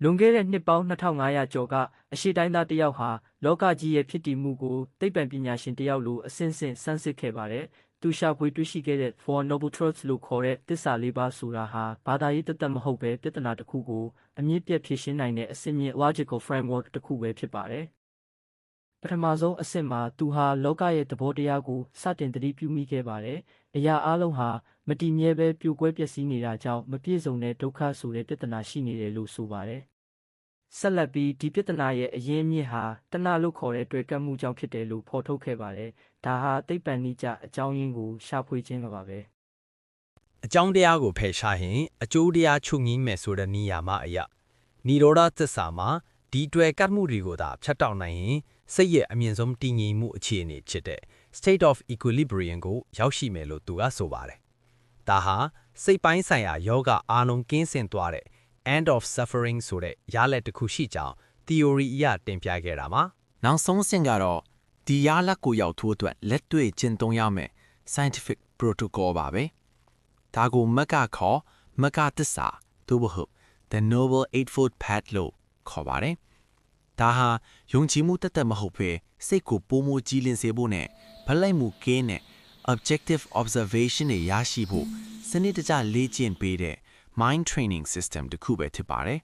လွန်ခဲ့တဲ့နှစ်ပေါင်း2500ကျော်ကအရှေ့တိုင်းသားတယောက်ဟာလောကကြီးရဲ့ဖြစ်တည်မှုကိုသိပ္ပံပညာရှင်တယောက်လိုအစဉ်ဆင့်စမ်းစစ်ခဲ့ပါတယ်။သူရှာဖွေတွေ့ရှိခဲ့တဲ့ Four Noble Truths လို့ခေါ်တဲ့သစ္စာလေးပါးဆိုတာဟာဘာသာရေးသက်မဟုတ်ဘဲပြဿနာတစ်ခုကိုအမြင့်ပြတ်ဖြေရှင်းနိုင်တဲ့အစစ်မြင့် logical framework တစ်ခုပဲဖြစ်ပါတယ်။ပထမဆုံးအဆင့်မှာသူဟာလောကရဲ့သဘောတရားကိုစတင်သတိပြုမိခဲ့ပါတယ်။အရာအလုံးဟာမတည်မြဲပဲပြိုကွဲပျက်စီးနေတာကြောင့်မပြည့်စုံတဲ့ဒုက္ခဆိုတဲ့ပြဿနာရှိနေတယ်လို့ဆိုပါတယ်။ဆက်လက်ပြီးဒီပြဿနာရဲ့အရင်းအမြစ်ဟာတဏှာလို့ခေါ်တဲ့တွေ့ကပ်မှုကြောင့်ဖြစ်တယ်လို့ဖော်ထုတ်ခဲ့ပါတယ်။ဒါဟာသိပ္ပံနည်းကျအကြောင်းရင်းကိုရှာဖွေခြင်းပါပဲ။အကြောင်းတရားကိုဖယ်ရှားရင်အကျိုးတရားချုပ်ငင်းမယ်ဆိုတဲ့နေရာမှာအရာနိရောဓသစ္စာမှာဒီတွေ့ကပ်မှုတွေကိုသာဖြတ်တောက်နိုင်ရင်စိတ်ရဲ့အမြင့်ဆုံးတည်ငြိမ်မှုအခြေအနေဖြစ်တဲ့ state of equilibrium ကိုရောက်ရှိမယ်လို့သူကဆိုပါတယ်။ဒါဟာစိတ်ပိုင်းဆိုင်ရာယောဂအားလုံးကင်းစင်သွားတဲ့ end of suffering ဆိုတဲ့ရလဒ်တစ်ခုရှိကြောင်း theory အရတင်ပြခဲ့တာမှာနောက်ဆုံးဆင့်ကတော့ဒီရလဒ်ကိုရောက်ထိုးအတွက်လက်တွေ့ကျင့်သုံးရမယ် scientific protocol ပါပဲ။ဒါကိုမကခေါ်မကသစ္စာသို့မဟုတ် the noble eightfold path လို့ခေါ်ပါတယ်။ဒါဟာယုံကြည်မှုတသက်မဟုတ်ဘဲစိတ်ကိုပိုမိုကြည်လင်စေဖို့နဲ့ဗလိုက်မှုကင်းတဲ့ objective observation တွေရရှိဖို့စနစ်တကျလေ့ကျင့်ပေးတဲ့ mind training system တစ်ခုပဲဖြစ်ပါတယ်